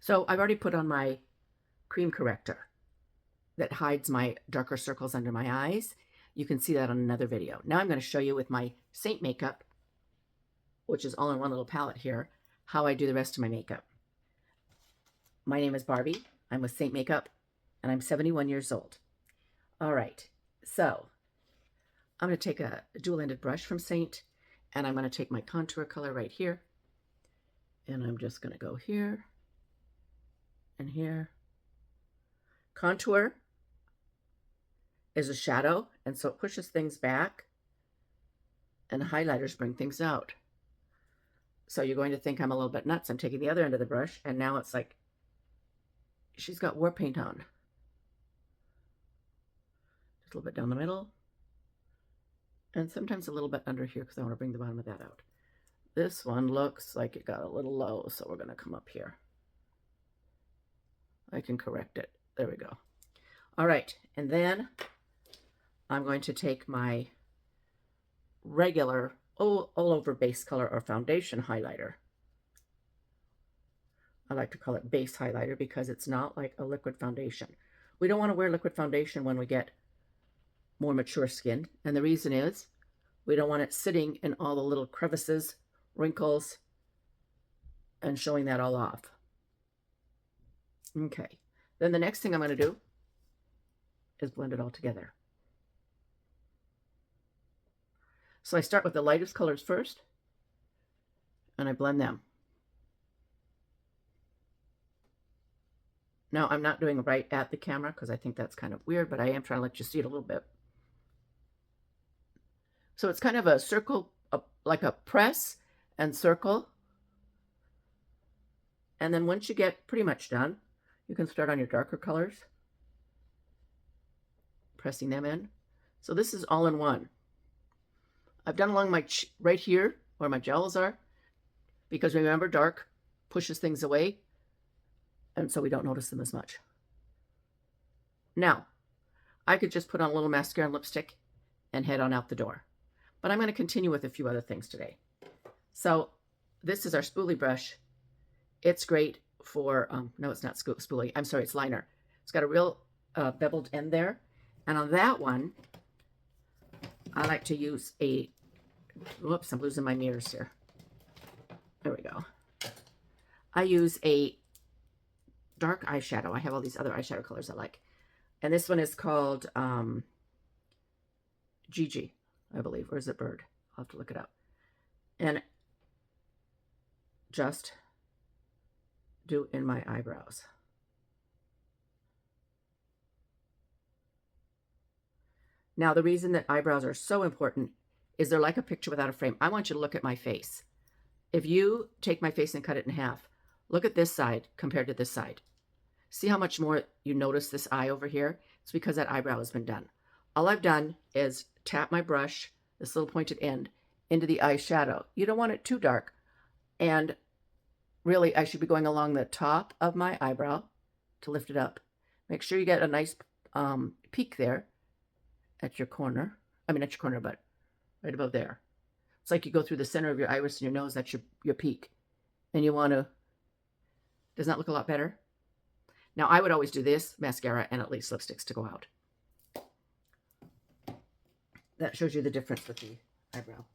So I've already put on my cream corrector that hides my darker circles under my eyes. You can see that on another video. Now I'm going to show you with my Saint makeup, which is all in one little palette here, how I do the rest of my makeup. My name is Barbie. I'm with Saint Makeup, and I'm 71 years old. All right, so I'm going to take a dual-ended brush from Saint, and I'm going to take my contour color right here, and I'm just going to go here and here. Contour is a shadow, and so it pushes things back, and highlighters bring things out. So you're going to think I'm a little bit nuts. I'm taking the other end of the brush, and now it's like she's got war paint on. Just a little bit down the middle, and sometimes a little bit under here because I want to bring the bottom of that out. This one looks like it got a little low, so we're going to come up here. I can correct it. There we go. All right, and then I'm going to take my regular all over base color or foundation highlighter. I like to call it base highlighter because it's not like a liquid foundation. We don't want to wear liquid foundation when we get more mature skin, and the reason is we don't want it sitting in all the little crevices, wrinkles, and showing that all off. Okay, then the next thing I'm going to do is blend it all together. So I start with the lightest colors first, and I blend them. Now, I'm not doing it right at the camera because I think that's kind of weird, but I am trying to let you see it a little bit. So it's kind of a circle, like a press and circle. And then once you get pretty much done, you can start on your darker colors, pressing them in. So this is all in one. I've done along my right here where my jowls are, because remember, dark pushes things away, and so we don't notice them as much. Now, I could just put on a little mascara and lipstick and head on out the door. But I'm going to continue with a few other things today. So this is our spoolie brush. It's great for, no, it's not spoolie. I'm sorry, it's liner. It's got a real beveled end there. And on that one, I like to use a, whoops, I'm losing my mirrors here. There we go. I use a dark eyeshadow. I have all these other eyeshadow colors I like. And this one is called Gigi, I believe. Or is it Bird? I'll have to look it up. And just do in my eyebrows. Now, the reason that eyebrows are so important is they're like a picture without a frame. I want you to look at my face. If you take my face and cut it in half, look at this side compared to this side. See how much more you notice this eye over here? It's because that eyebrow has been done. All I've done is tap my brush, this little pointed end, into the eyeshadow. You don't want it too dark. And really, I should be going along the top of my eyebrow to lift it up. Make sure you get a nice peak there at your corner. I mean, at your corner, but right above there. It's like you go through the center of your iris and your nose, that's your peak. And you want to, doesn't that look a lot better? Now, I would always do this, mascara, and at least lipsticks to go out. That shows you the difference with the eyebrow.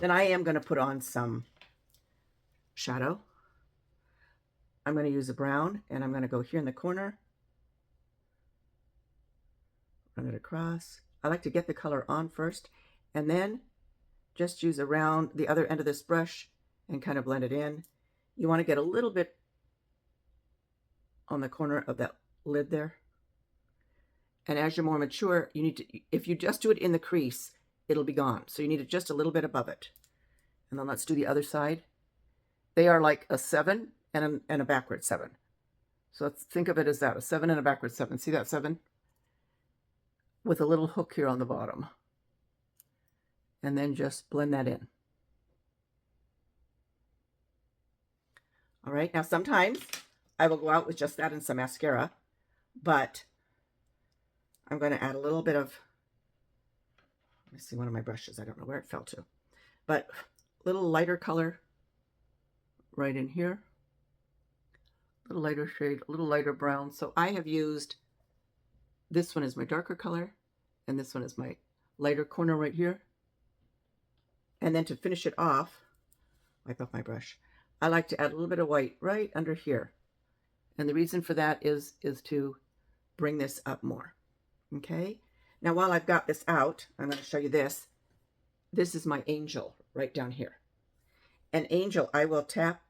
Then I am going to put on some shadow. I'm going to use a brown, and I'm going to go here in the corner. Run it across. I like to get the color on first, and then just use around the other end of this brush and kind of blend it in. You want to get a little bit on the corner of that lid there. And as you're more mature, you need to, if you just do it in the crease, it'll be gone. So you need it just a little bit above it. And then let's do the other side. They are like a 7 and a backward 7. So let's think of it as that, a 7 and a backward 7. See that 7? With a little hook here on the bottom. And then just blend that in. All right, now sometimes I will go out with just that and some mascara, but I'm going to add a little bit of, let me see, one of my brushes, I don't know where it fell to, but a little lighter color right in here, little lighter shade, a little lighter brown. So I have used, this one is my darker color, and this one is my lighter corner right here. And then to finish it off, wipe off my brush, I like to add a little bit of white right under here. And the reason for that is to bring this up more. Okay. Now, while I've got this out, I'm going to show you this. This is my angel right down here. An angel, I will tap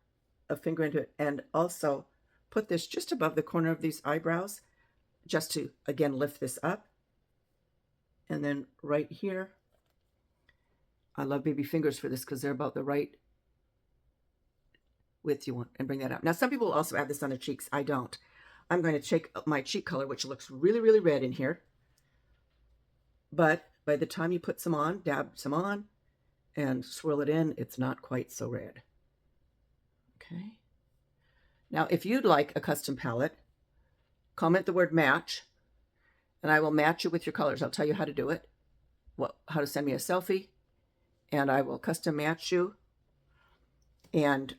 a finger into it and also put this just above the corner of these eyebrows, just to, again, lift this up. And then right here, I love baby fingers for this because they're about the right width you want, and bring that up. Now, some people also add this on the cheeks. I don't. I'm going to take my cheek color, which looks really, really red in here. But by the time you put some on, dab some on, and swirl it in, it's not quite so red. Okay. Now, if you'd like a custom palette, comment the word match, and I will match it with your colors. I'll tell you how to do it, how to send me a selfie, and I will custom match you. And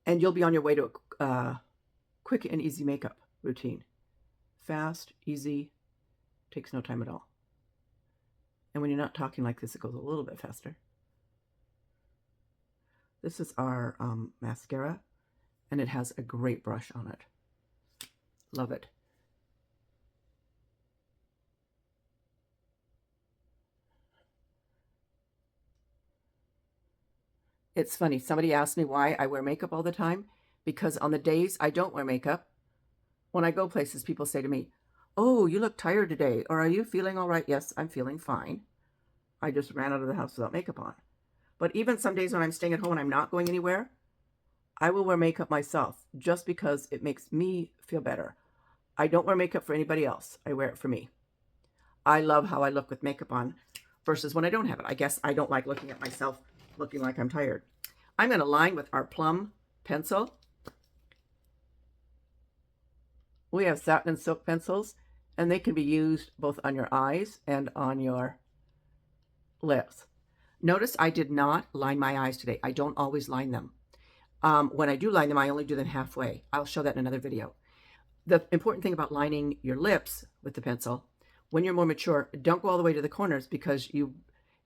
you'll be on your way to a quick and easy makeup routine. Fast, easy, takes no time at all. And when you're not talking like this, it goes a little bit faster. This is our mascara, and it has a great brush on it. Love it. It's funny, somebody asked me why I wear makeup all the time, because on the days I don't wear makeup, when I go places, people say to me, "Oh, you look tired today," or "Are you feeling all right?" Yes, I'm feeling fine. I just ran out of the house without makeup on. But even some days when I'm staying at home and I'm not going anywhere, I will wear makeup myself just because it makes me feel better. I don't wear makeup for anybody else. I wear it for me. I love how I look with makeup on versus when I don't have it. I guess I don't like looking at myself looking like I'm tired. I'm going to line with our plum pencil. We have satin and silk pencils, and they can be used both on your eyes and on your lips. Notice I did not line my eyes today. I don't always line them. When I do line them, I only do them halfway. I'll show that in another video. The important thing about lining your lips with the pencil, when you're more mature, don't go all the way to the corners because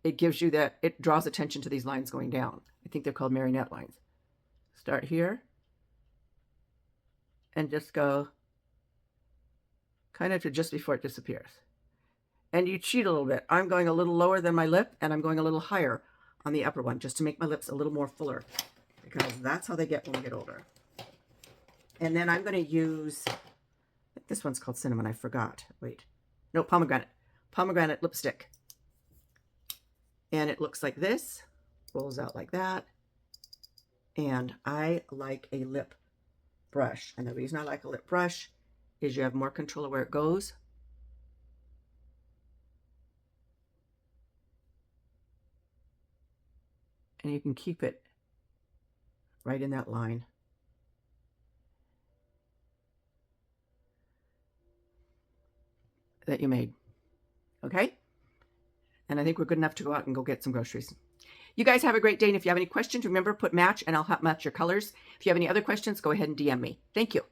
it gives you that, it draws attention to these lines going down. I think they're called marionette lines. Start here and just go kind of to just before it disappears. And you cheat a little bit. I'm going a little lower than my lip, and I'm going a little higher on the upper one just to make my lips a little more fuller, because that's how they get when we get older. And then I'm going to use, this one's called cinnamon, I forgot. Wait. No, pomegranate. Pomegranate lipstick. And it looks like this, rolls out like that. And I like a lip brush. And the reason I like a lip brush is you have more control of where it goes. And you can keep it right in that line. That you made. Okay? And I think we're good enough to go out and go get some groceries. You guys have a great day. And if you have any questions, remember, put match and I'll match your colors. If you have any other questions, go ahead and DM me. Thank you.